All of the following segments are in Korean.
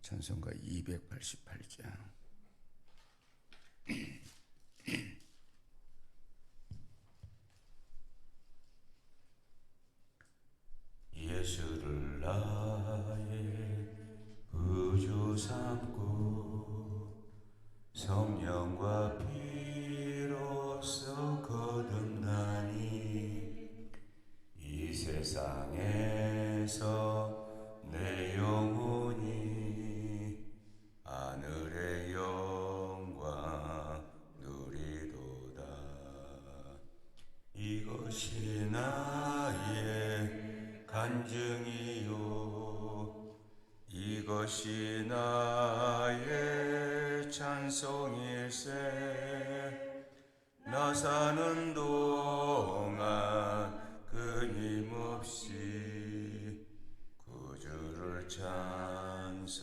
찬송가 288장. 예수를 나의 구주 삼고 성령과 피로써 거듭나니 이 세상에서 내 영혼이 하늘의 영광 누리도다. 이것이 나의 간증이요, 이것이 나의 찬송일세. 나 사는 동안 끊임없이 구주를 찬송하리로다.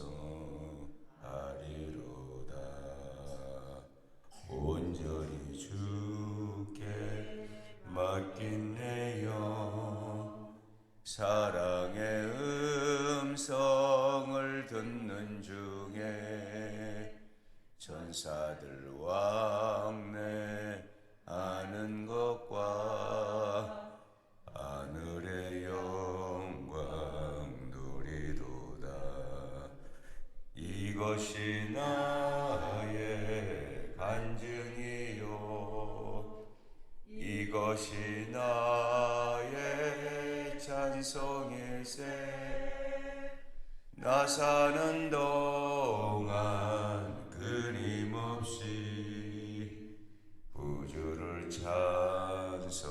온전히 주께 맡긴 내 영, 사랑의 음성을 듣는 중에 천사들 왕래하는 것과 하늘의 영광 누리도다. 이것이 나의 간증이요, 이것이 나의 찬송일세. 나 사는 동안 끊임없이 구주를 찬송하리로다.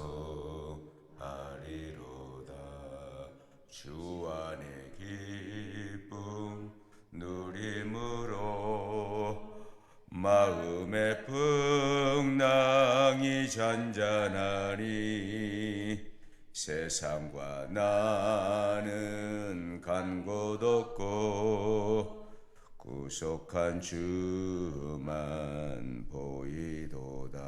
주 안에 기쁨 누림으로 마음의 풍랑이 잔잔하니 세상과 나는 간 곳 없고 구속한 주만 보이도다.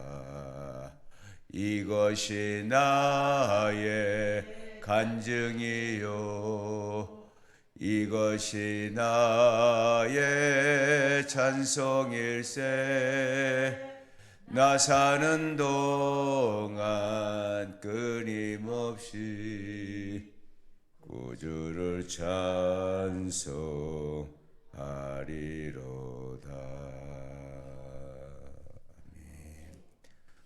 이것이 나의 간증이요, 이것이 나의 찬송일세. 나 사는 동안 끊임없이 구주를 찬송하리로다. 아멘.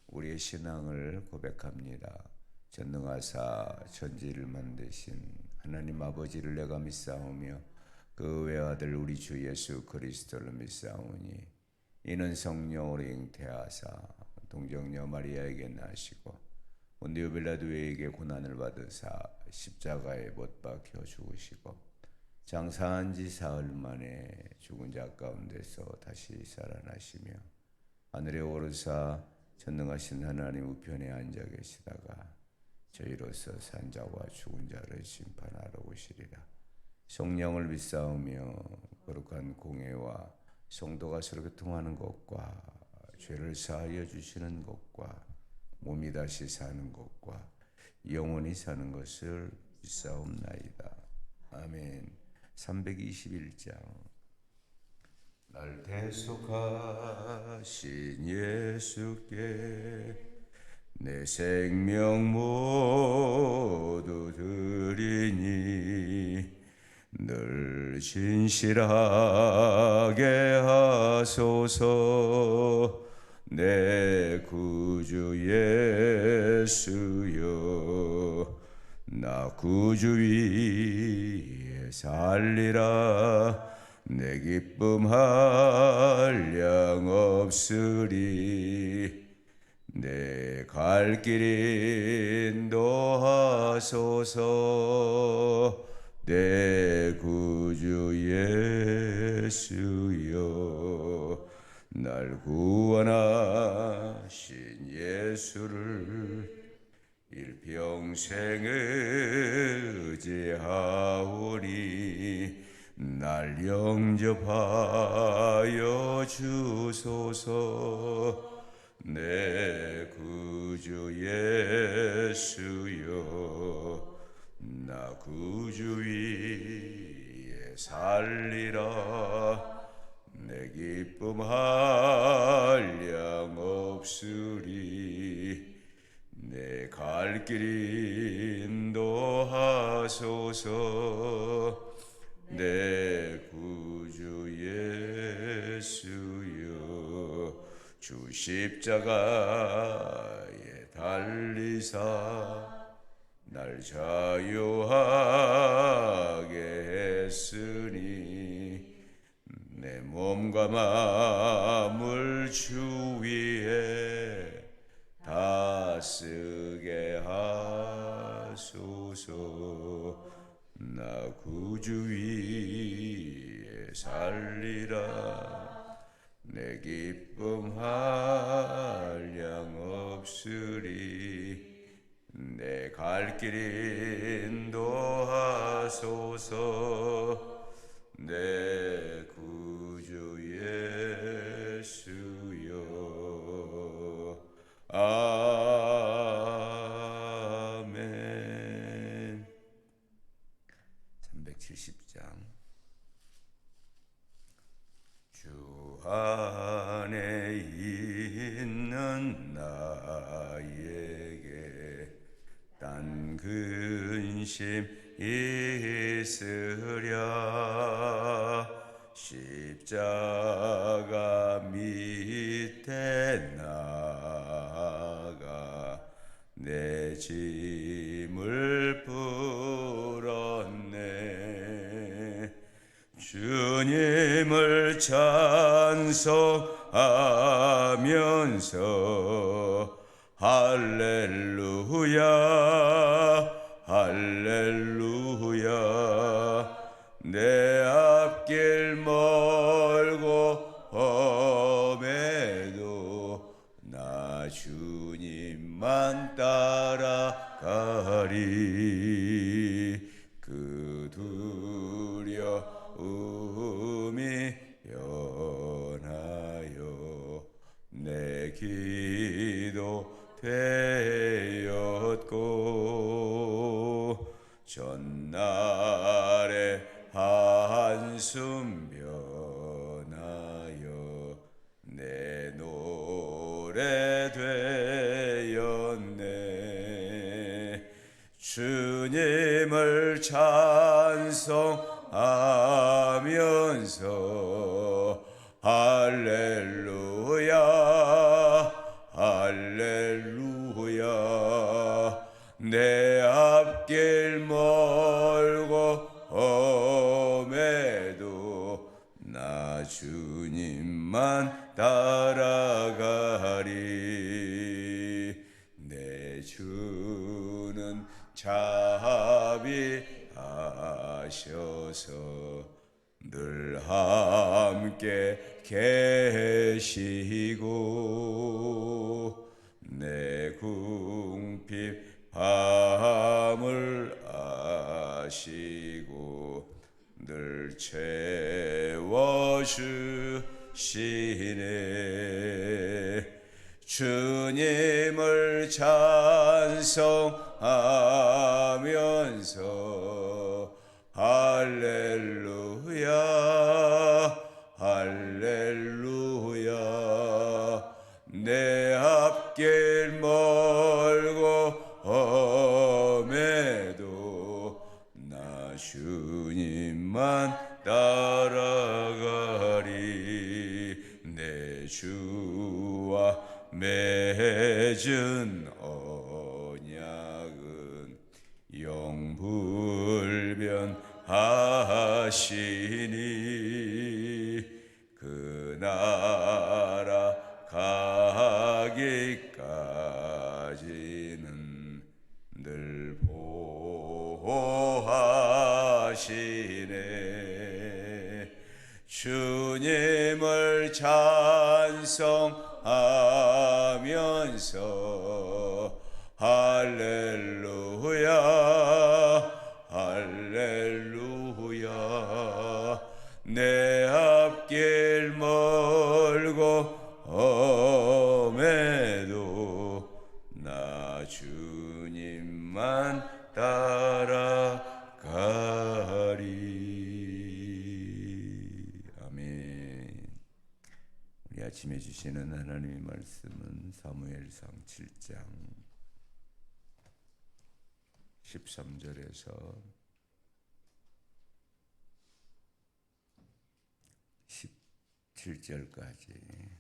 우리의 신앙을 고백합니다. 전능하사 천지를 만드신 하나님 아버지를 내가 믿사오며 그 외아들 우리 주 예수 그리스도를 믿사오니 이는 성령으로 잉태하사 동정녀 마리아에게 나시고 본디오 빌라도에게 고난을 받으사 십자가에 못 박혀 죽으시고 장사한 지 사흘 만에 죽은 자 가운데서 다시 살아나시며 하늘에 오르사 전능하신 하나님 우편에 앉아 계시다가 저희로서 산 자와 죽은 자를 심판하러 오시리라. 성령을 믿사오며 거룩한 공회와 성도가 서로 교통하는 것과 죄를 사하여 주시는 것과 몸이 다시 사는 것과 영원히 사는 것을 믿사옵나이다. 아멘. 321장. 날 대속하신 예수께 내 생명 모두 드리니 늘 진실하게 하소서. 내 구주 예수여, 나 구주 위에 살리라. 내 기쁨 한량 없으리. 내 갈 길 인도하소서. 내 구주 예수여, 날 구원하신 예수를 일평생 의지하오니 날 영접하여 주소서. 내 구주 예수여, 나 구주 위에 살리라. 내 기쁨 한량 없으리. 내 갈 길 인도하소서. 내 구주 예수여, 주 십자가에 달리사 날 자유하게 했으니 내 몸과 마음을 주 위에 다 쓰게 하소서. 나 구주 위에 살리라. 내 기쁨 한량 없으리. 내 갈 길 인도하소서. 내 구주 예수여. 아멘. 370장. 주 안에 있는 나에게 딴 근심 있으랴. 십자가 밑에 나가 내 짐을 풀었네. 주님을 찬송하면서 할렐루야 할렐루야. 내 앞길 멀고 험해도 나 주님만 따라가리. 그 두려움이 연하여 내 기도 되었고, 전날에 한숨 변하여 내 노래 되었네. 주님을 찬송하면서 할렐루야 할렐루야. 내 앞길 멀고 험해도 나 주님만 따라가리. 내 주는 자비하셔서 늘 함께 계시고 내 궁핍함을 아시고 늘 채워주시네. 주님을 찬송하면서 할렐루야 할렐루야. 내 앞길 멀고 험해도 나 주님만 따라가리. 내 주와 맺은 언약은 영불변하시니 그 나라 가기까지는 늘 보호하시네. 주님을 찬송하면서 할렐루야 할렐루야. 내 앞길 멀고 험해도 나 주님만 따라가리. 아침에 주시는 하나님의 말씀은 사무엘상 7장 13절에서 17절까지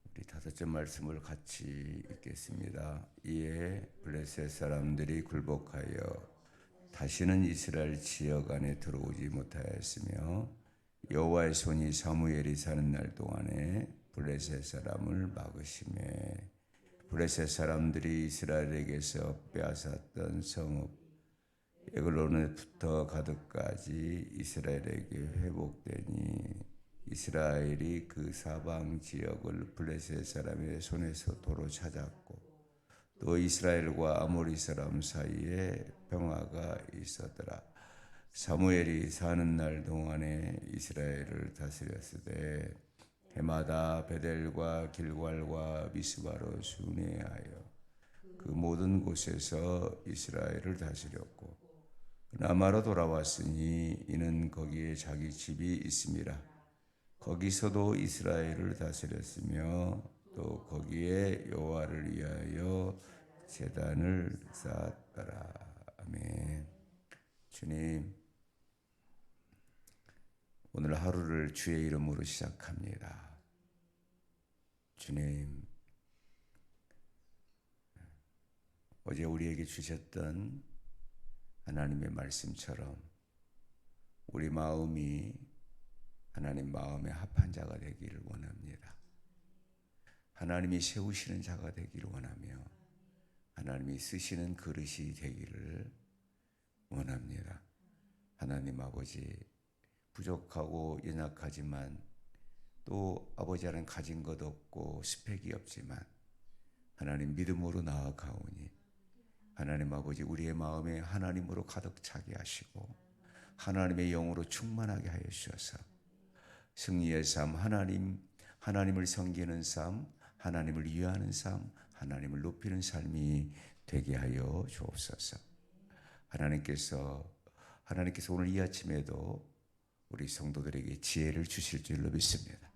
우리 5절 말씀을 같이 읽겠습니다. 이에 블레셋 사람들이 굴복하여 다시는 이스라엘 지역 안에 들어오지 못하였으며 여호와의 손이 사무엘이 사는 날 동안에 블레셋 사람을 막으시매 블레셋 사람들이 이스라엘에게서 빼앗았던 성읍 에글론부터 가드까지 이스라엘에게 회복되니 이스라엘이 그 사방 지역을 블레셋 사람의 손에서 도로 찾았고 또 이스라엘과 아모리 사람 사이에 평화가 있었더라. 사무엘이 사는 날 동안에 이스라엘을 다스렸으되 해마다 베델과 길갈과 미스바로 순회하여 그 모든 곳에서 이스라엘을 다스렸고 라마로 돌아왔으니 이는 거기에 자기 집이 있음이라. 거기서도 이스라엘을 다스렸으며 또 거기에 여호와를 위하여 제단을 쌓았더라. 아멘. 주님, 오늘 하루를 주의 이름으로 시작합니다. 주님, 어제 우리에게 주셨던 하나님의 말씀처럼 우리 마음이 하나님 마음에 합한 자가 되기를 원합니다. 하나님이 세우시는 자가 되기를 원하며 하나님이 쓰시는 그릇이 되기를 원합니다. 하나님 아버지, 부족하고 연약하지만 또 아버지 안에 가진 것 없고 스펙이 없지만 하나님 믿음으로 나아가오니 하나님 아버지 우리의 마음에 하나님으로 가득 차게 하시고 하나님의 영으로 충만하게 하여 주셔서 승리의 삶, 하나님을 섬기는 삶, 하나님을 위하는 삶, 하나님을 높이는 삶이 되게 하여 주옵소서. 하나님께서 오늘 이 아침에도 우리 성도들에게 지혜를 주실 줄로 믿습니다.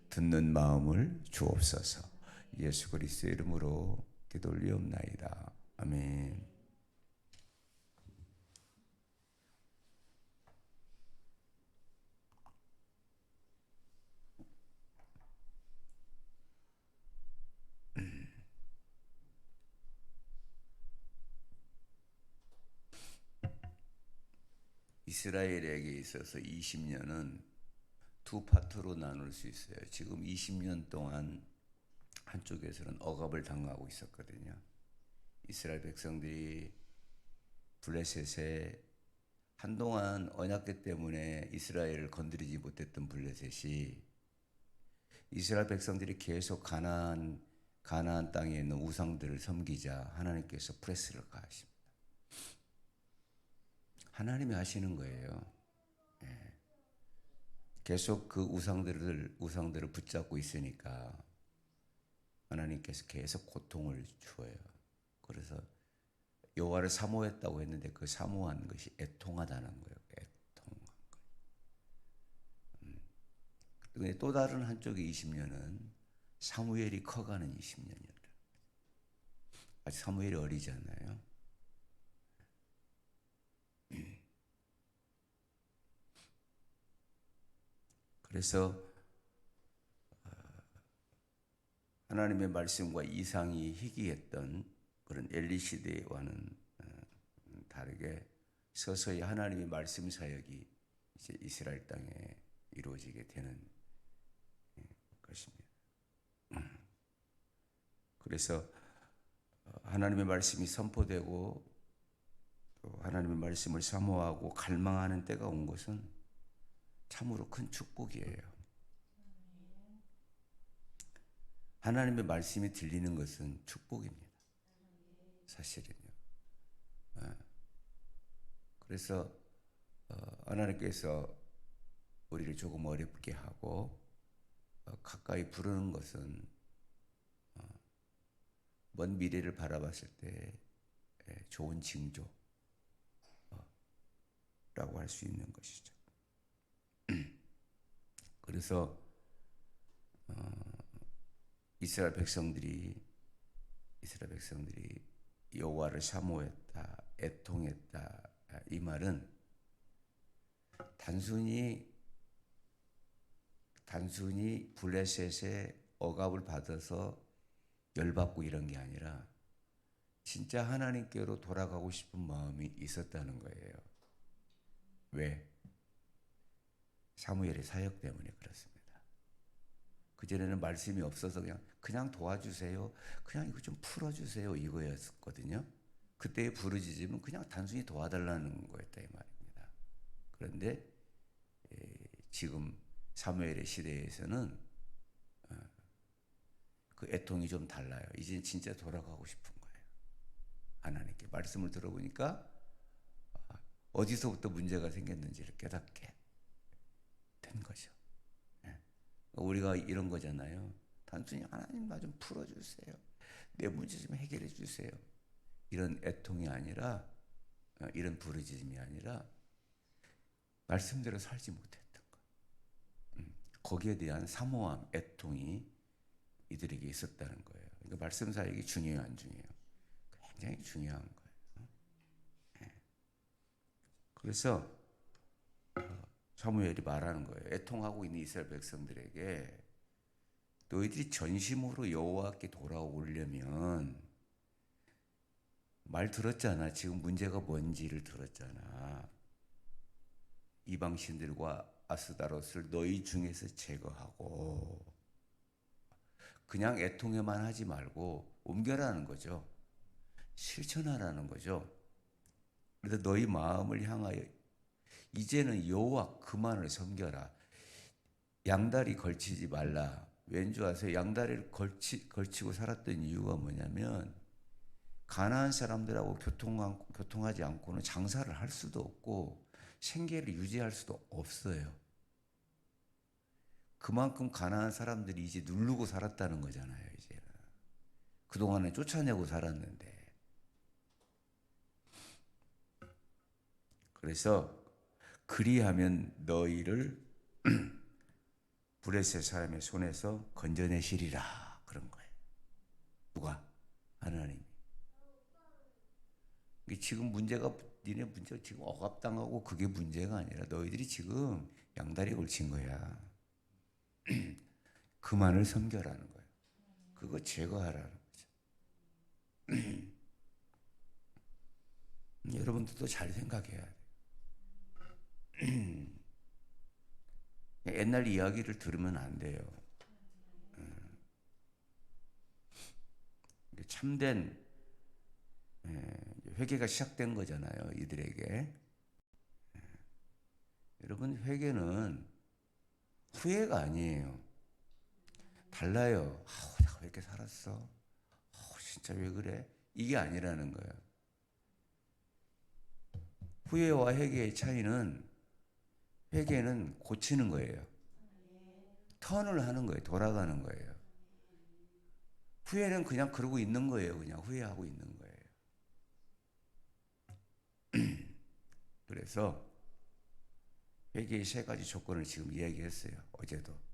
듣는 마음을 주옵소서. 예수 그리스도의 이름으로 기도 올리옵나이다. 아멘. 이스라엘에게 있어서 20년은 두 파트로 나눌 수 있어요. 지금 20년 동안 한쪽에서는 억압을 당하고 있었거든요. 이스라엘 백성들이 블레셋에 한동안 언약궤 때문에 이스라엘을 건드리지 못했던 블레셋이 이스라엘 백성들이 계속 가나안 땅에 있는 우상들을 섬기자 하나님께서 프레스를 가하십니다. 하나님이 하시는 거예요. 계속 그 우상들을 붙잡고 있으니까 하나님께서 계속 고통을 주어요. 그래서 여호와를 사모했다고 했는데 그 사모한 것이 애통하다는 거예요. 애통한 거예요. 근데 또 다른 한쪽의 20년은 사무엘이 커가는 20년이었어요. 아직 사무엘이 어리잖아요. 그래서 하나님의 말씀과 이상이 희귀했던 그런 엘리 시대와는 다르게 서서히 하나님의 말씀 사역이 이제 이스라엘 땅에 이루어지게 되는 것입니다. 그래서 하나님의 말씀이 선포되고 또 하나님의 말씀을 사모하고 갈망하는 때가 온 것은 참으로 큰 축복이에요. 하나님의 말씀이 들리는 것은 축복입니다. 사실은요. 그래서 하나님께서 우리를 조금 어렵게 하고 가까이 부르는 것은 먼 미래를 바라봤을 때 좋은 징조라고 할 수 있는 것이죠. 그래서 이스라엘 백성들이 여호와를 사모했다, 애통했다. 이 말은 단순히 블레셋의 억압을 받아서 열받고 이런 게 아니라 진짜 하나님께로 돌아가고 싶은 마음이 있었다는 거예요. 왜? 사무엘의 사역 때문에 그렇습니다. 그전에는 말씀이 없어서 그냥 도와주세요. 그냥 이거 좀 풀어주세요. 이거였거든요. 그때의 부르짖음은 그냥 단순히 도와달라는 거였다 이 말입니다. 그런데 지금 사무엘의 시대에서는 그 애통이 좀 달라요. 이제 진짜 돌아가고 싶은 거예요. 하나님께 말씀을 들어보니까 어디서부터 문제가 생겼는지를 깨닫게 된 거죠. 우리가 이런 거잖아요. 단순히 하나님 나 좀 풀어주세요. 내 문제 좀 해결해 주세요. 이런 애통이 아니라 이런 부르짖음이 아니라 말씀대로 살지 못했던 거. 거기에 대한 사모함, 애통이 이들에게 있었다는 거예요. 그러니까 말씀 사역이 중요해요, 안 중요해요? 굉장히 중요한 거예요. 그래서 사무엘이 말하는 거예요. 애통하고 있는 이스라엘 백성들에게 너희들이 전심으로 여호와께 돌아오려면 말 들었잖아. 지금 문제가 뭔지를 들었잖아. 이방신들과 아스다롯을 너희 중에서 제거하고 그냥 애통에만 하지 말고 옮겨라는 거죠. 실천하라는 거죠. 그래서 너희 마음을 향하여 이제는 여호와 그만을 섬겨라. 양다리 걸치지 말라. 왠지 아세요? 양다리를 걸치고 살았던 이유가 뭐냐면 가나안 사람들하고 교통하지 않고는 장사를 할 수도 없고 생계를 유지할 수도 없어요. 그만큼 가나안 사람들이 이제 누르고 살았다는 거잖아요. 이제는 그동안은 쫓아내고 살았는데. 그래서 그리하면 너희를 블레셋 사람의 손에서 건져내시리라 그런 거예요. 누가? 하나님이. 지금 니네 문제가 지금 억압당하고 그게 문제가 아니라 너희들이 지금 양다리 걸친 거야. 그만을 섬겨라는 거예요. 그거 제거하라는 거죠. 여러분들도 잘 생각해야 돼요. 옛날 이야기를 들으면 안 돼요. 참된 회개가 시작된 거잖아요. 이들에게. 여러분 회개는 후회가 아니에요. 달라요. 내가 왜 이렇게 살았어? 진짜 왜 그래? 이게 아니라는 거예요. 후회와 회개의 차이는 회개는 고치는 거예요. 턴을 하는 거예요. 돌아가는 거예요. 후회는 그냥 그러고 있는 거예요. 그냥 후회하고 있는 거예요. 그래서 회개의 세 가지 조건을 지금 이야기했어요. 어제도.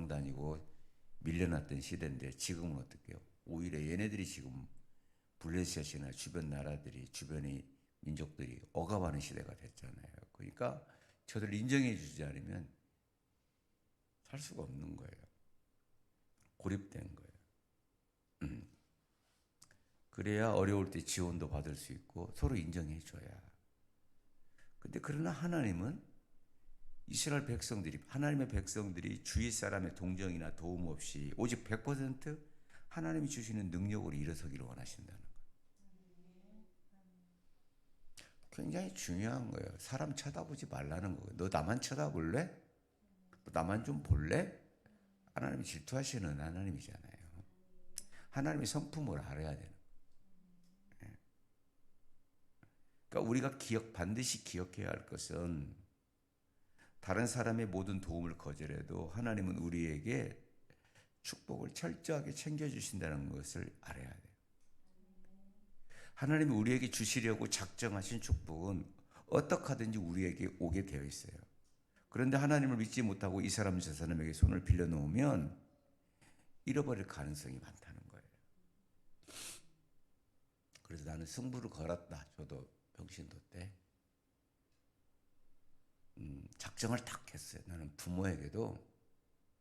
도망 다니고 밀려났던 시대인데 지금은 어떻게요? 오히려 얘네들이 지금 블레셋이나 주변 나라들이 주변의 민족들이 억압하는 시대가 됐잖아요. 그러니까 저들 인정해 주지 않으면 살 수가 없는 거예요. 고립된 거예요. 그래야 어려울 때 지원도 받을 수 있고 서로 인정해 줘야. 근데 그러나 하나님은 이스라엘 백성들이 하나님의 백성들이 주위 사람의 동정이나 도움 없이 오직 100% 하나님이 주시는 능력으로 일어서기를 원하신다는 거예요. 굉장히 중요한 거예요. 사람 쳐다보지 말라는 거예요. 너 나만 쳐다볼래? 너 나만 좀 볼래? 하나님이 질투하시는 하나님이잖아요. 하나님의 성품을 알아야 되는 거예요. 그러니까 우리가 반드시 기억해야 할 것은 다른 사람의 모든 도움을 거절해도 하나님은 우리에게 축복을 철저하게 챙겨주신다는 것을 알아야 돼요. 하나님이 우리에게 주시려고 작정하신 축복은 어떻게 하든지 우리에게 오게 되어 있어요. 그런데 하나님을 믿지 못하고 이 사람 저 사람에게 손을 빌려놓으면 잃어버릴 가능성이 많다는 거예요. 그래서 나는 승부를 걸었다. 저도 병신도 때 작정을 딱 했어요. 나는 부모에게도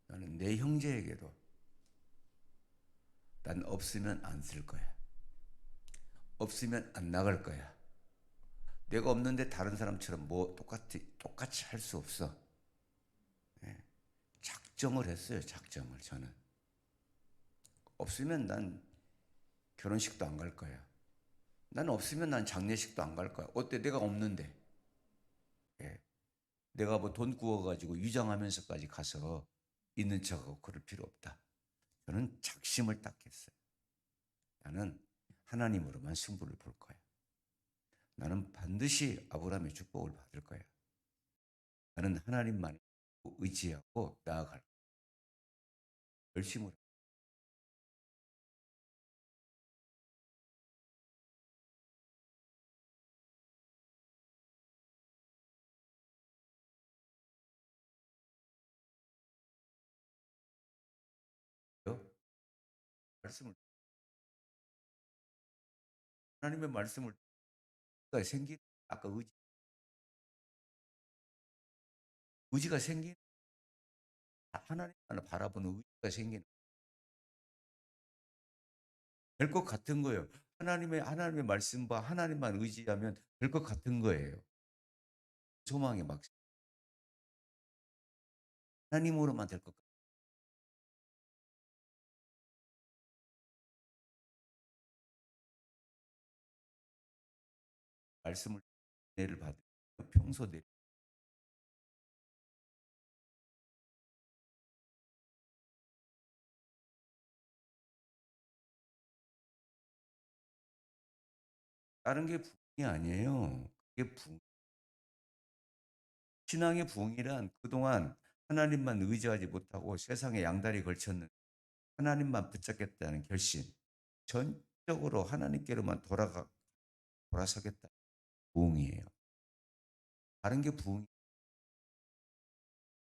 나는 내 형제에게도 난 없으면 안 쓸 거야. 없으면 안 나갈 거야. 내가 없는데 다른 사람처럼 뭐 똑같이 할 수 없어. 예. 작정을 했어요. 작정을 저는. 없으면 난 결혼식도 안 갈 거야. 난 없으면 난 장례식도 안 갈 거야. 어때? 내가 없는데. 예. 내가 뭐 돈 구워가지고 위장하면서까지 가서 있는 척하고 그럴 필요 없다. 저는 작심을 딱 했어요. 나는 하나님으로만 승부를 볼 거야. 나는 반드시 아브라함의 축복을 받을 거야. 나는 하나님만 의지하고 나아갈 거야. 열심으로. 말씀을 하나님의 말씀을 생긴 아까 의지가 생긴 하나님만을 바라보는 의지가 생기는 될 것 같은 거예요. 하나님의 말씀과 하나님만 의지하면 될 것 같은 거예요. 소망이 막 하나님으로만 될 것 같아요. 말씀을 은혜를 받으면 평소 내 다른 게 부흥이 아니에요. 그게 신앙의 부흥이란 그동안 하나님만 의지하지 못하고 세상에 양다리 걸쳤는 하나님만 붙잡겠다는 결심. 전적으로 하나님께로만 돌아서겠다. 부흥이에요. 다른 게 부흥.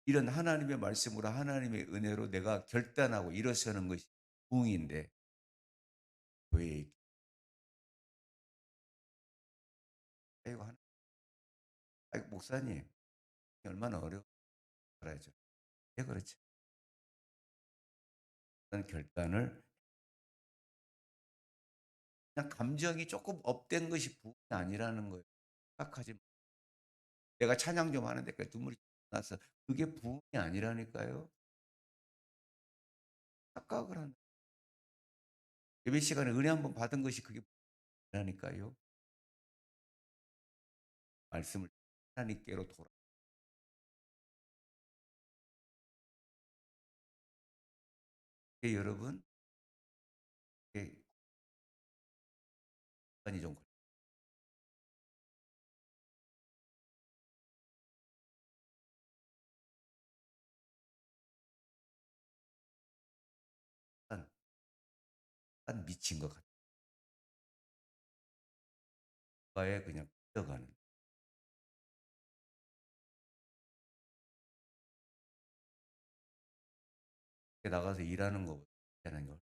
이런 하나님의 말씀으로 하나님의 은혜로 내가 결단하고 일어서는 것이 부흥인데 왜 아이고 아이고 목사님 얼마나 어려운지 알아야죠. 왜 그렇지? 그런 결단을 그냥 감정이 조금 업된 것이 부흥이 아니라는 거예요. 착각하지 마. 내가 찬양 좀 하는데 그 눈물이 나서 그게 부흥이 아니라니까요. 착각을 하는 예배 시간에 은혜 한번 받은 것이 그게 부흥이라니까요. 말씀을 하나님께로 돌아. 여러분 시간이 좀 걸리면 한 미친 것 같아요. 그냥 끌려가는. 나가서 일하는 것보다 하는 게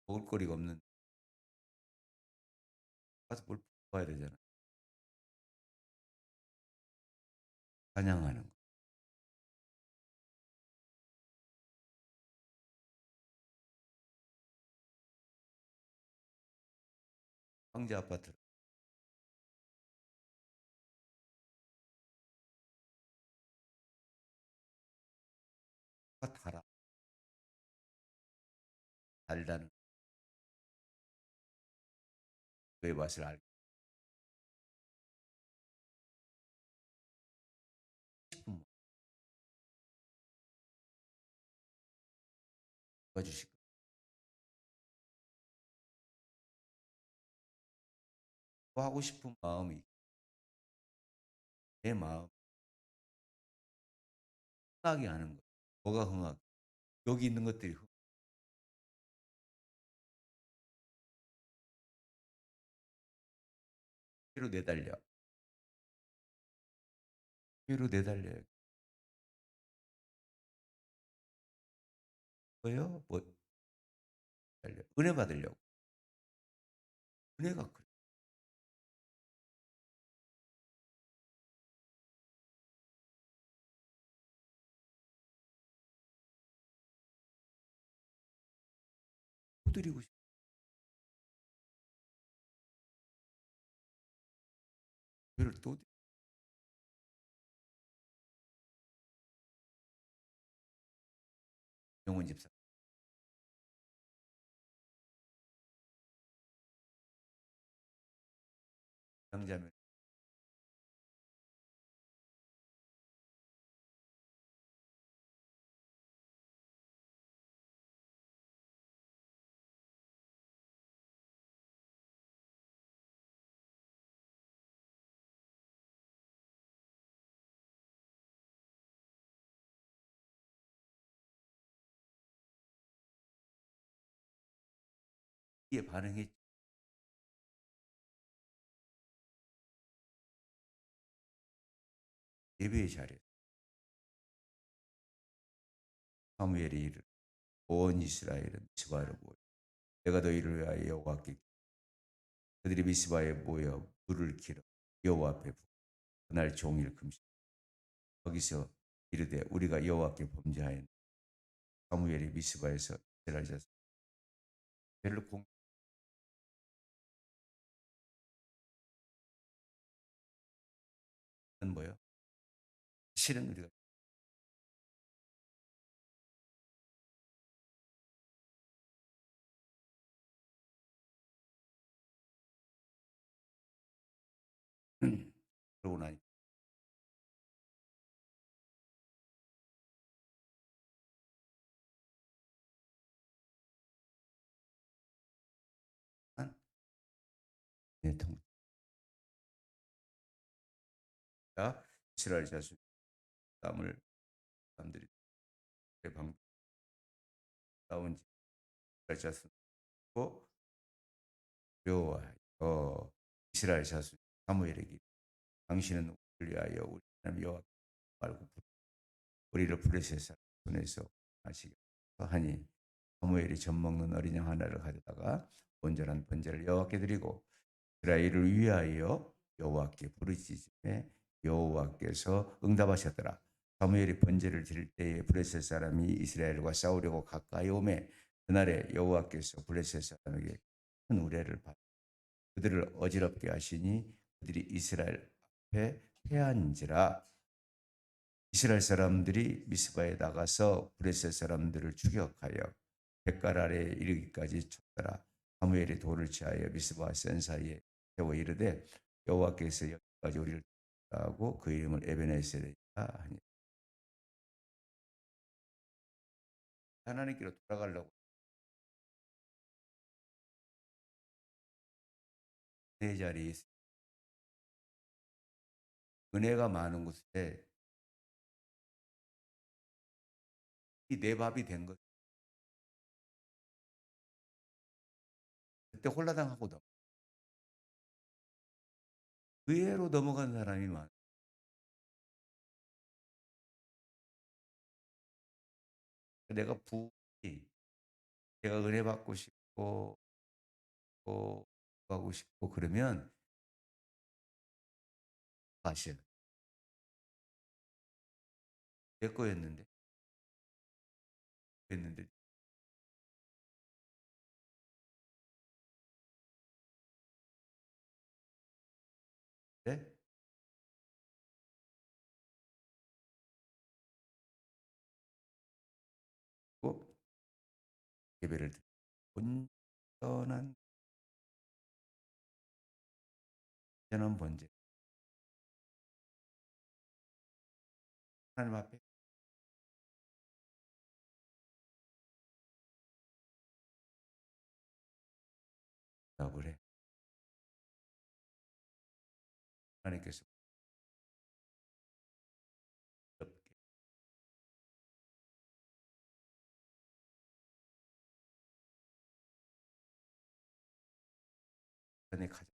먹을 거리가 없는 가서 뭘 봐야 되잖아. 사냥하는 거. 황제 아파트가 달아. 달다는 그의 맛을 알고 싶으면 도와주시고 또 하고 싶은 마음이 내 마음 흥하게 하는 거예요. 뭐가 흥하게? 여기 있는 것들이 흥미로 내달려. 흥미로 내달려요. 뭐예요? 뭐 달려? 은혜 받으려고. 은혜가 그래. 또 드리고 싶어. 은혜를 또 영원 집사. 양자면 이에 반응했죠. 예배의 자리에 사무엘이 이르 온 이스라엘은 미스바로 모여 내가 너희를 위하여 여호와께 그들이 미스바에 모여 불을 길어 여호와 앞에 그날 종일 금식 거기서 이르되 우리가 여호와께 범죄하였노 사무엘이 미스바에서 이스라엘 자손 별로 공는 뭐요? 실은 우리가 그러고 나니까 내통 이스라엘 자손 땀을 사람들이 방 나온 이스라엘 자손고 여호와 이스라엘 자손 사무엘에게 당신은 우리를 위하여 우리 하나님 여호와 말고 우리를 블레셋 손에서 하시게 하니 사무엘이 젖 먹는 어린 양 하나를 가져다가 온전한 번제를 여호와께 드리고 이스라엘을 위하여 여호와께 부르짖음에 여호와께서 응답하셨더라. 사무엘이 번제를 드릴 때에 블레셋 사람이 이스라엘과 싸우려고 가까이 오매 그날에 여호와께서 블레셋 사람에게 큰 우레를 받아 그들을 어지럽게 하시니 그들이 이스라엘 앞에 패한지라. 이스라엘 사람들이 미스바에 나가서 블레셋 사람들을 추격하여 백갈 아래에 이르기까지 쳤더라. 사무엘이 돌을 취하여 미스바와 센 사이에 세워 이르되 여호와께서 여기까지 우리를 하고 그 이름을 에베네셀이라 하니 하나님께로 돌아가려고 내 자리에 은혜가 많은 곳에 이 내 밥이 된 것. 그때 홀라당하고 의외로 넘어간 사람이 많아. 내가 부이 내가 은혜 받고 싶고 또 하고 싶고 그러면 아시아 내 거였는데 그랬는데 네? 고 예배를 드리 온전한 온전한 번제 하나님 앞에 답을 해. 하나님께서 부드럽게 전에 가장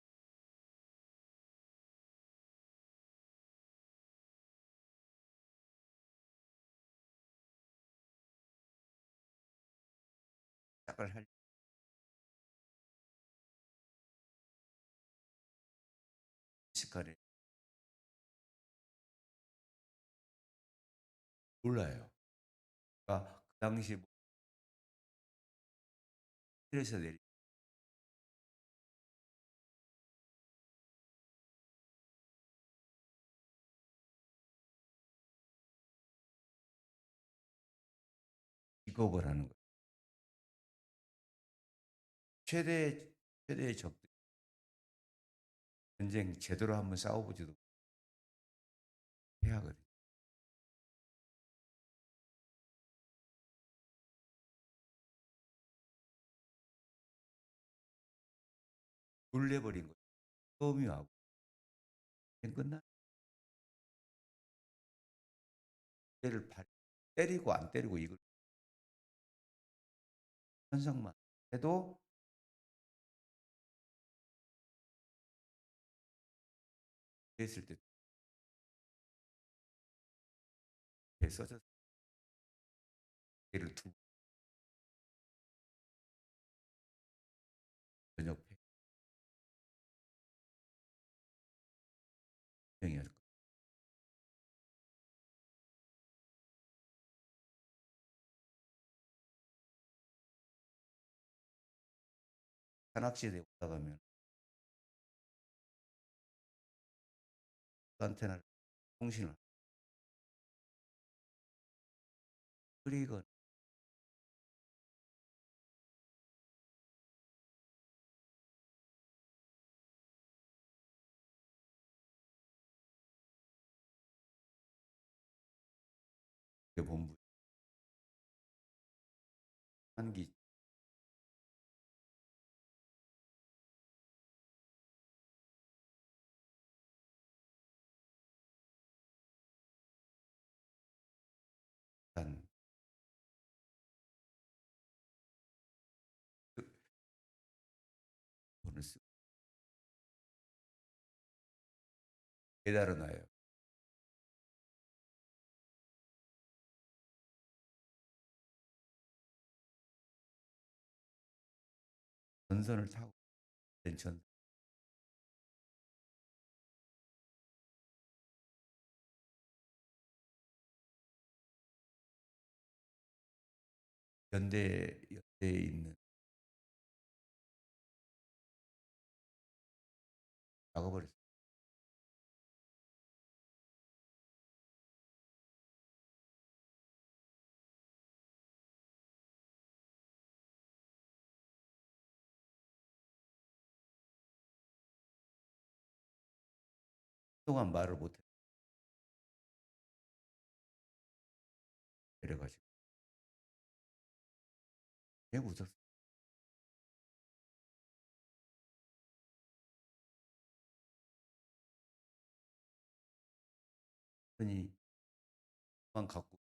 시작을 할 시간에 몰라요. 그러니까 그 당시 하늘에서 내린 직업을 하는 거예요. 최대 최대의 적들 전쟁 제대로 한번 싸워보지도 해야 하거든요. 놀래버린 거예요. 처음이 하고 끝나 때를 때리고 안 때리고 이걸 현상만 해도 했을 때 써졌 예를 두 저녁 폐병이었고 산악지대에 올라가면 안테나를 통신을 흐리건 본부 한기 단 돈을 쓰고 깨달아나요. 전선을 타고 전 연대에 있는 작업을 동안 말을 못 내려가지고 되게 웃었어요. 그러니 만 갖고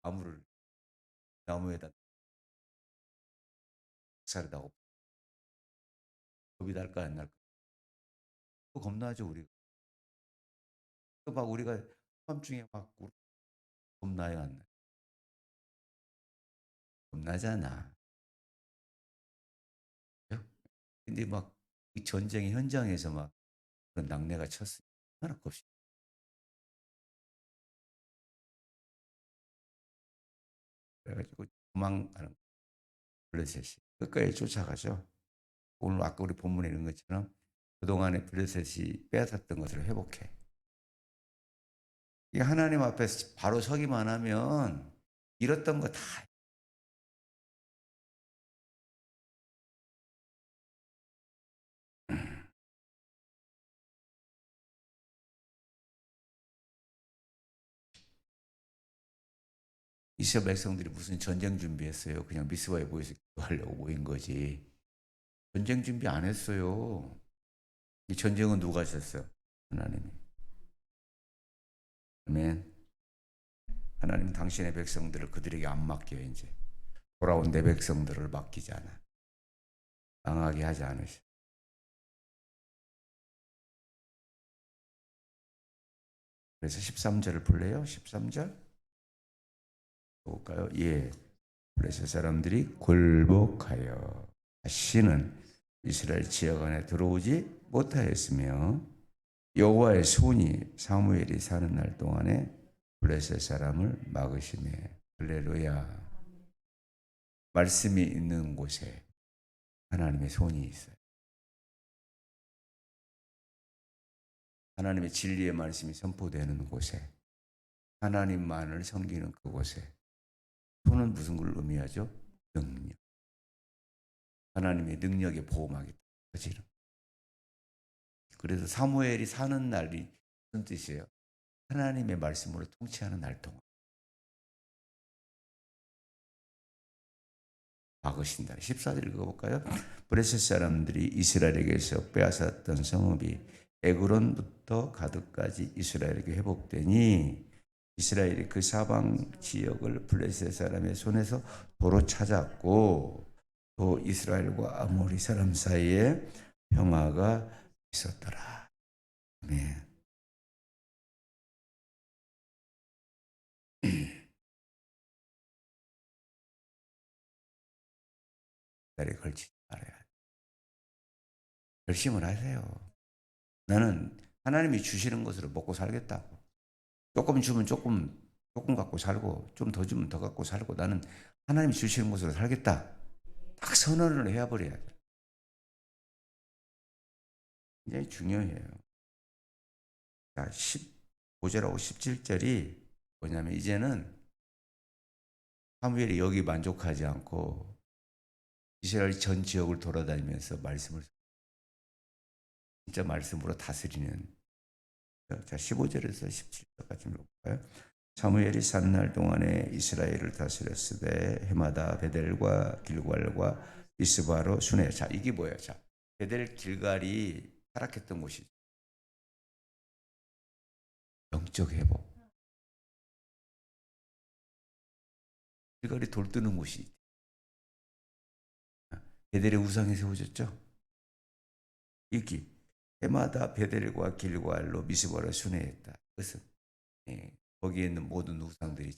나무를 나무에다 살이 나고 겁이 날까 안 날까? 또 겁나죠 우리가. 또 막 우리가 밤중에 막 겁나요, 안 나요? 겁나잖아. 그죠? 근데 막 이 전쟁의 현장에서 막 그런 낙뢰가 쳤으니 얼마나 겁이 그래가지고 도망가는 블레셋이 끝까지 쫓아가죠. 오늘 아까 우리 본문에 있는 것처럼 그동안에 블레셋이 빼앗았던 것을 회복해. 이 하나님 앞에서 바로 서기만 하면 잃었던 거 다 이스라엘 백성들이 무슨 전쟁 준비했어요? 그냥 미스바에 모여서 기도하려고 모인 거지. 전쟁 준비 안 했어요. 이 전쟁은 누가 하셨어요? 하나님이. 아멘. 하나님 당신의 백성들을 그들에게 안 맡겨요, 이제. 돌아온 내 백성들을 맡기지 않아. 망하게 하지 않으셔. 그래서 13절을 볼래요? 13절? 볼까요? 예. 그래서 사람들이 굴복하여 다시는 이스라엘 지역 안에 들어오지 못하였으며 여호와의 손이 사무엘이 사는 날 동안에 블레셋 사람을 막으시네. 할렐루야. 말씀이 있는 곳에 하나님의 손이 있어요. 하나님의 진리의 말씀이 선포되는 곳에 하나님만을 섬기는 그곳에 손은 무슨 걸 의미하죠? 능력. 하나님의 능력의 보호막이 터지는. 그래서 사무엘이 사는 날이 무슨 뜻이에요? 하나님의 말씀으로 통치하는 날 동안 막으신다. 14절 읽어볼까요? 브레셋 사람들이 이스라엘에게서 빼앗았던 성읍이 에그론부터 가드까지 이스라엘에게 회복되니 이스라엘이 그 사방 지역을 블레셋 사람의 손에서 도로 찾았고 또 이스라엘과 아모리 사람 사이에 평화가 있었더라. 네. 다리 걸치지 말아야 돼. 결심을 하세요. 나는 하나님이 주시는 것으로 먹고 살겠다고. 조금 주면 조금 갖고 살고, 좀 더 주면 더 갖고 살고, 나는 하나님이 주시는 것으로 살겠다. 딱 선언을 해버려야 돼. 굉장히 중요해요. 자, 15절하고 17절이 뭐냐면, 이제는 사무엘이 여기 만족하지 않고, 이스라엘 전 지역을 돌아다니면서 말씀을, 진짜 말씀으로 다스리는. 자, 15절에서 17절까지 볼까요? 사무엘이 사는 날 동안에 이스라엘을 다스렸으되 해마다 베델과 길갈과 미스바로 순회. 자, 이게 뭐예요? 자, 베델 길갈이 타락했던 곳이죠. 영적 회복. 길갈이 돌뜨는 곳이. 베델의 우상이 세워졌죠. 이기 해마다 베델과 길갈로 미스바로 순회했다. 그것은 거기에 있는 모든 우상들이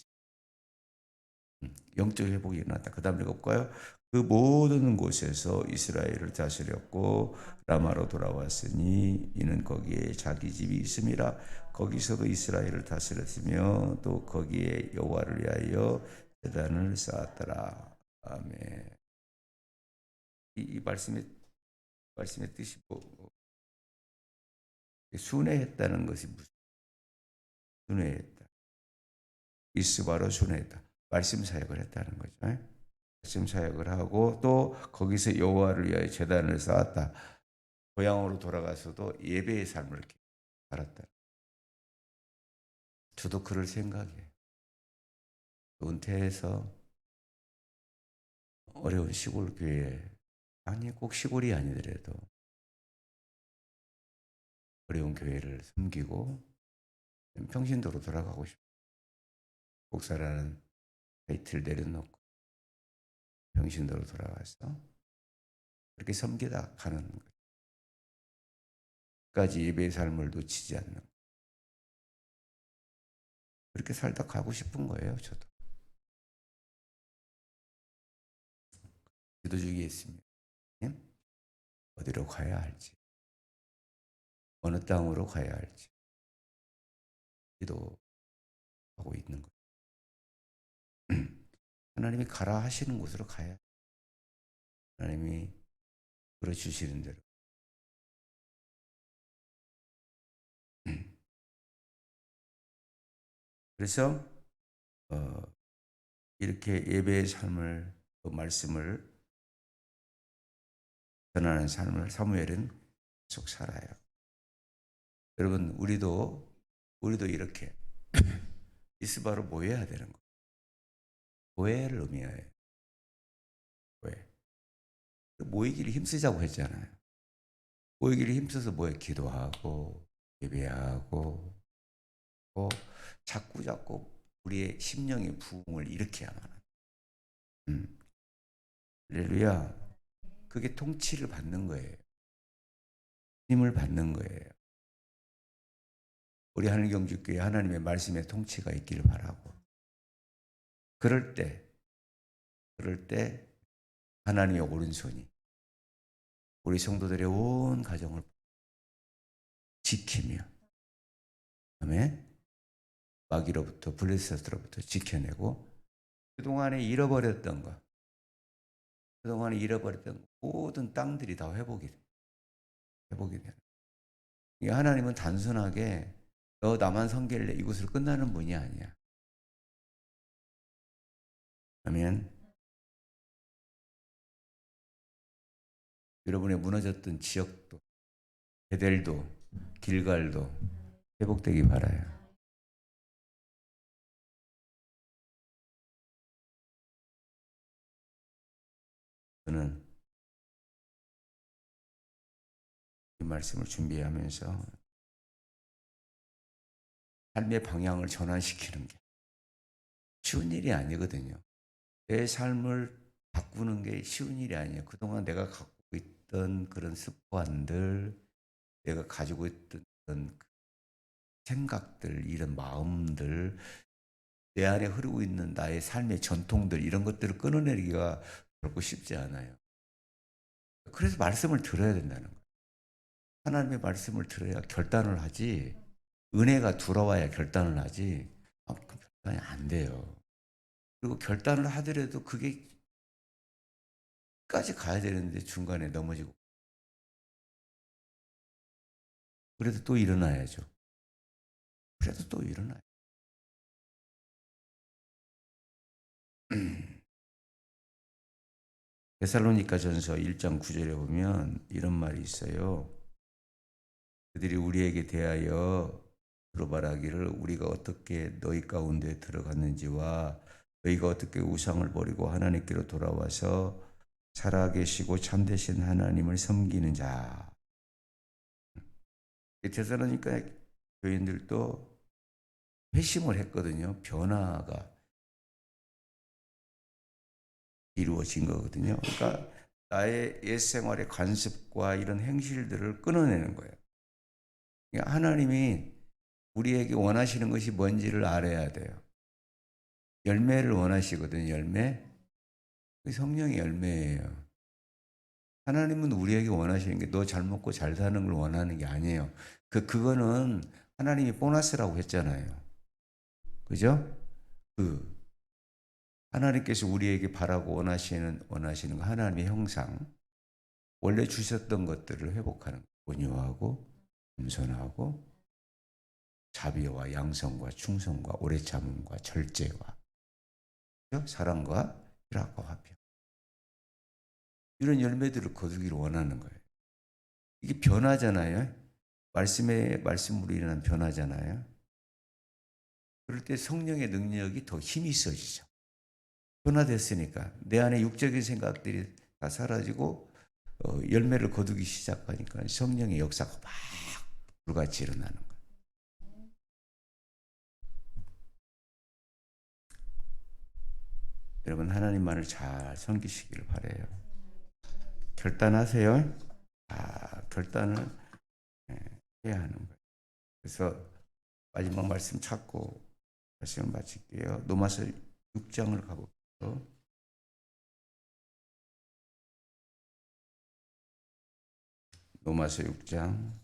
영적 회복이 일어났다. 그 다음 읽어볼까요? 그 모든 곳에서 이스라엘을 다스렸고 라마로 돌아왔으니 이는 거기에 자기 집이 있음이라. 거기서도 이스라엘을 다스렸으며 또 거기에 여호와를 위하여 제단을 쌓았더라. 아멘. 이 말씀의 뜻이 순회했다는 것이 무슨 순회했다. 이스바로 순회했다. 말씀 사역을 했다는 거죠. 말씀 사역을 하고 또 거기서 여호와를 위하여 제단을 쌓았다. 고향으로 돌아가서도 예배의 삶을 이렇게 살았다. 저도 그럴 생각이에요. 은퇴해서 어려운 시골 교회, 아니 꼭 시골이 아니더라도 어려운 교회를 섬기고 평신도로 돌아가고 싶어요. 목사라는 타이틀 내려놓고 평신도로 돌아가서 그렇게 섬기다 가는 것. 까지 예배의 삶을 놓치지 않는 그렇게 살다 가고 싶은 거예요. 저도 기도 중에 있습니다. 어디로 가야 할지, 어느 땅으로 가야 할지 기도하고 있는 거예요. 하나님이 가라 하시는 곳으로 가야, 하나님이 그러주시는 대로. 그래서 이렇게 예배의 삶을, 또 말씀을 전하는 삶을 사무엘은 계속 살아요. 여러분, 우리도 이렇게 이스바로 모여야 되는 거예요. 교회를 의미해요. 교회. 모이기를 힘쓰자고 했잖아요. 모이기를 힘써서 뭐에 기도하고 예배하고, 또 자꾸 우리의 심령의 부흥을 일으켜야만. 할렐루야. 그게 통치를 받는 거예요. 힘을 받는 거예요. 우리 하늘경주교회 하나님의 말씀의 통치가 있기를 바라고, 그럴 때 하나님의 오른손이 우리 성도들의 온 가정을 지키며, 아멘, 마귀로부터, 블레셋으로부터 지켜내고, 그동안에 잃어버렸던 모든 땅들이 다 회복이 되는. 하나님은 단순하게 너 나만 섬길래 이곳으로 끝나는 분이 아니야. 아멘. 여러분의 무너졌던 지역도, 베델도, 길갈도 회복되기 바라요. 저는 이 말씀을 준비하면서 삶의 방향을 전환시키는 게 쉬운 일이 아니거든요. 내 삶을 바꾸는 게 쉬운 일이 아니에요. 그동안 내가 갖고 있던 그런 습관들, 내가 가지고 있던 생각들, 이런 마음들, 내 안에 흐르고 있는 나의 삶의 전통들, 이런 것들을 끊어내기가 결코 쉽지 않아요. 그래서 말씀을 들어야 된다는 거예요. 하나님의 말씀을 들어야 결단을 하지, 은혜가 들어와야 결단을 하지, 그 결단이 안 돼요. 그리고 결단을 하더라도 그게 끝까지 가야 되는데 중간에 넘어지고, 그래도 또 일어나야죠. 그래도 또 일어나요. 데살로니가전서 1장 9절에 보면 이런 말이 있어요. 그들이 우리에게 대하여 들어말하기를 우리가 어떻게 너희 가운데 들어갔는지와 너희가 어떻게 우상을 버리고 하나님께로 돌아와서 살아계시고 참되신 하나님을 섬기는 자. 데살로니가 교인들도 회심을 했거든요. 변화가 이루어진 거거든요. 그러니까 나의 옛 생활의 관습과 이런 행실들을 끊어내는 거예요. 그러니까 하나님이 우리에게 원하시는 것이 뭔지를 알아야 돼요. 열매를 원하시거든요. 열매. 성령의 열매예요. 하나님은 우리에게 원하시는 게 너 잘 먹고 잘 사는 걸 원하는 게 아니에요. 그거는 하나님이 보너스라고 했잖아요. 그죠? 하나님께서 우리에게 바라고 원하시는 거, 하나님의 형상, 원래 주셨던 것들을 회복하는, 온유하고 겸손하고 자비와 양성과 충성과 오래 참음과 절제와 사랑과 희락과 화평, 이런 열매들을 거두기를 원하는 거예요. 이게 변화잖아요. 말씀으로 인한 변화잖아요. 그럴 때 성령의 능력이 더 힘이 있어지죠. 변화됐으니까 내 안에 육적인 생각들이 다 사라지고 열매를 거두기 시작하니까 성령의 역사가 막 불같이 일어나는 거예요. 여러분, 하나님만을 잘 섬기시기를 바라요. 결단하세요. 결단을 해야 하는 거예요. 그래서 마지막 말씀 찾고 말씀을 마칠게요. 로마서 6장을 가볼게요. 로마서 6장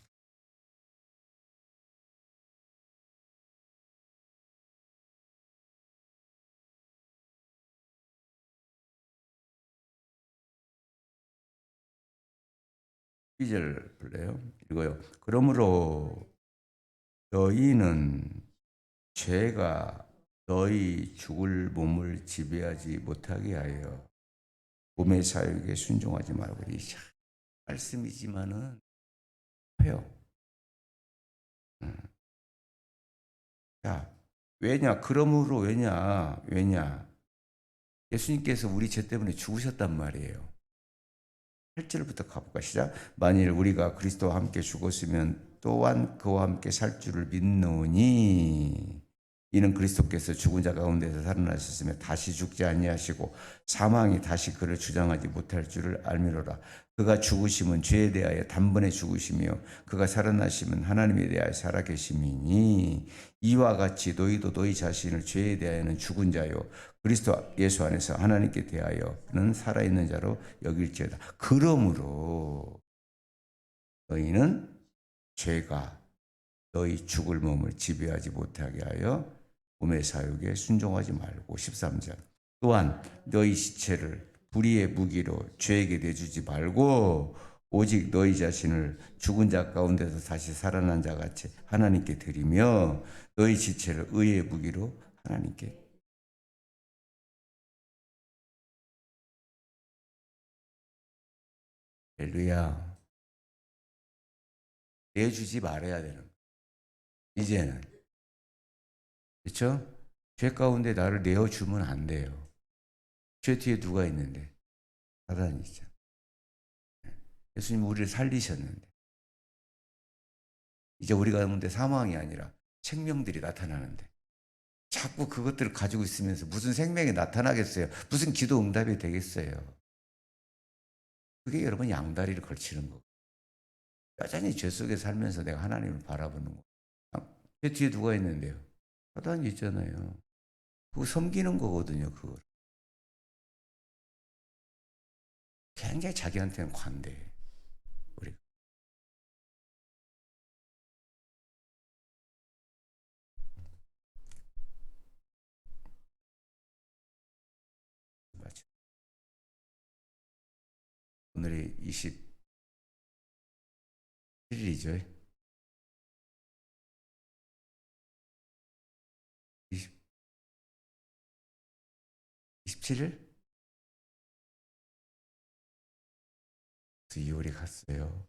2절 볼래요? 읽어요. 그러므로 너희는 죄가 너희 죽을 몸을 지배하지 못하게 하여 몸의 사욕에 순종하지 말고. 이 말씀이지만은 해요. 자, 왜냐? 그러므로 왜냐? 예수님께서 우리 죄 때문에 죽으셨단 말이에요. 8절부터 가볼까? 시작. 만일 우리가 그리스도와 함께 죽었으면 또한 그와 함께 살 줄을 믿노니 이는 그리스도께서 죽은 자 가운데서 살아나셨으며 다시 죽지 아니하시고 사망이 다시 그를 주장하지 못할 줄을 알미로라. 그가 죽으심은 죄에 대하여 단번에 죽으시며 그가 살아나심은 하나님에 대하여 살아계심이니 이와 같이 너희도 너희 자신을 죄에 대하여는 죽은 자요 그리스도 예수 안에서 하나님께 대하여는 살아있는 자로 여길지어다. 그러므로 너희는 죄가 너희 죽을 몸을 지배하지 못하게 하여 몸의 사욕에 순종하지 말고. 13절. 또한 너희 시체를 불의의 무기로 죄에게 내주지 말고 오직 너희 자신을 죽은 자 가운데서 다시 살아난 자 같이 하나님께 드리며 너희 지체를 의의 무기로 하나님께. 할렐루야. 내주지 말아야 되는 거예요. 이제는. 그렇죠? 죄 가운데 나를 내어주면 안 돼요. 죄 뒤에 누가 있는데? 사단이 있잖아. 예수님 우리를 살리셨는데 이제 우리 가운데 사망이 아니라 생명들이 나타나는데 자꾸 그것들을 가지고 있으면서 무슨 생명이 나타나겠어요? 무슨 기도 응답이 되겠어요? 그게 여러분 양다리를 걸치는 거고 여전히 죄 속에 살면서 내가 하나님을 바라보는 거. 제 뒤에 누가 있는데요? 사단이 있잖아요. 그거 섬기는 거거든요. 그걸 굉장히 자기한테는 관대해. 우리가 맞죠. 오늘이 27일이죠. 27일? 2월이 갔어요.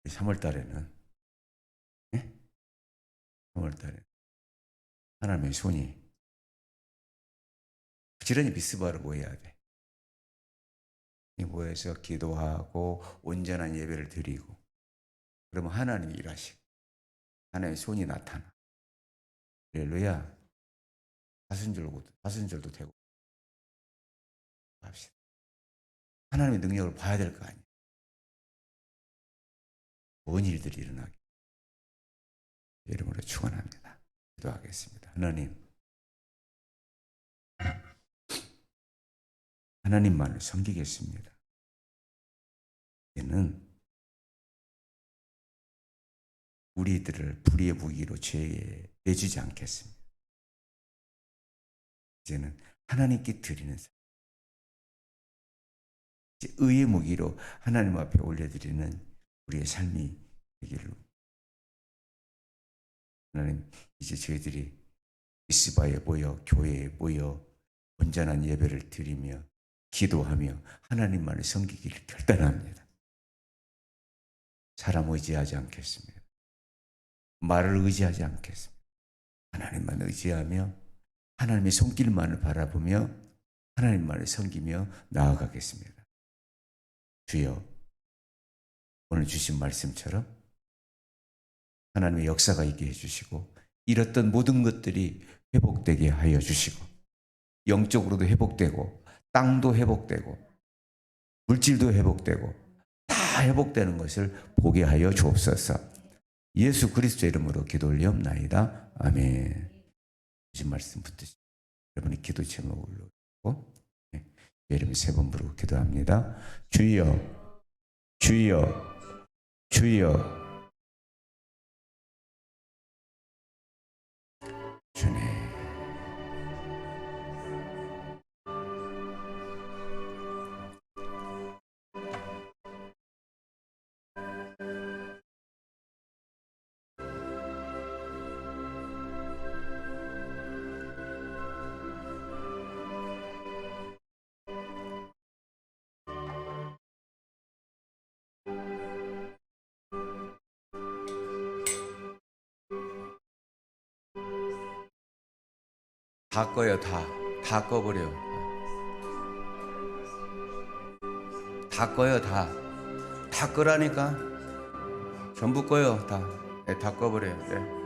3월 달에는, 네? 3월 달에 하나님의 손이 부지런히 미스바를 모여야 돼. 모여서 기도하고 온전한 예배를 드리고 그러면 하나님이 일하시고 하나님의 손이 나타나. 할렐루야. 사순절도 되고 합시다. 하나님의 능력을 봐야 될 거 아니에요. 뭔 일들이 일어나게 이름으로 축원합니다. 기도하겠습니다. 하나님만을 섬기겠습니다. 이제는 우리들을 불의의 무기로 죄에 내주지 않겠습니다. 이제는 하나님께 드리는 삶, 의의 무기로 하나님 앞에 올려드리는 우리의 삶이 되기를. 하나님, 이제 저희들이 미스바에 모여 교회에 모여 온전한 예배를 드리며 기도하며 하나님만을 섬기기를 결단합니다. 사람 의지하지 않겠습니다. 말을 의지하지 않겠습니다. 하나님만 의지하며 하나님의 손길만을 바라보며 하나님만을 섬기며 나아가겠습니다. 주여, 오늘 주신 말씀처럼 하나님의 역사가 있게 해주시고 잃었던 모든 것들이 회복되게 하여 주시고 영적으로도 회복되고 땅도 회복되고 물질도 회복되고 다 회복되는 것을 보게 하여 주옵소서. 예수 그리스도 이름으로 기도 올리옵나이다. 아멘. 이 말씀 붙드시고 여러분이 기도 제목을 올리고 이름 3번 부르고 기도합니다. 주여, 주여, 주여. 주님. 다 꺼요. 다 꺼버려. 다 꺼요. 다 꺼라니까. 전부 꺼요. 다 꺼버려요. 네.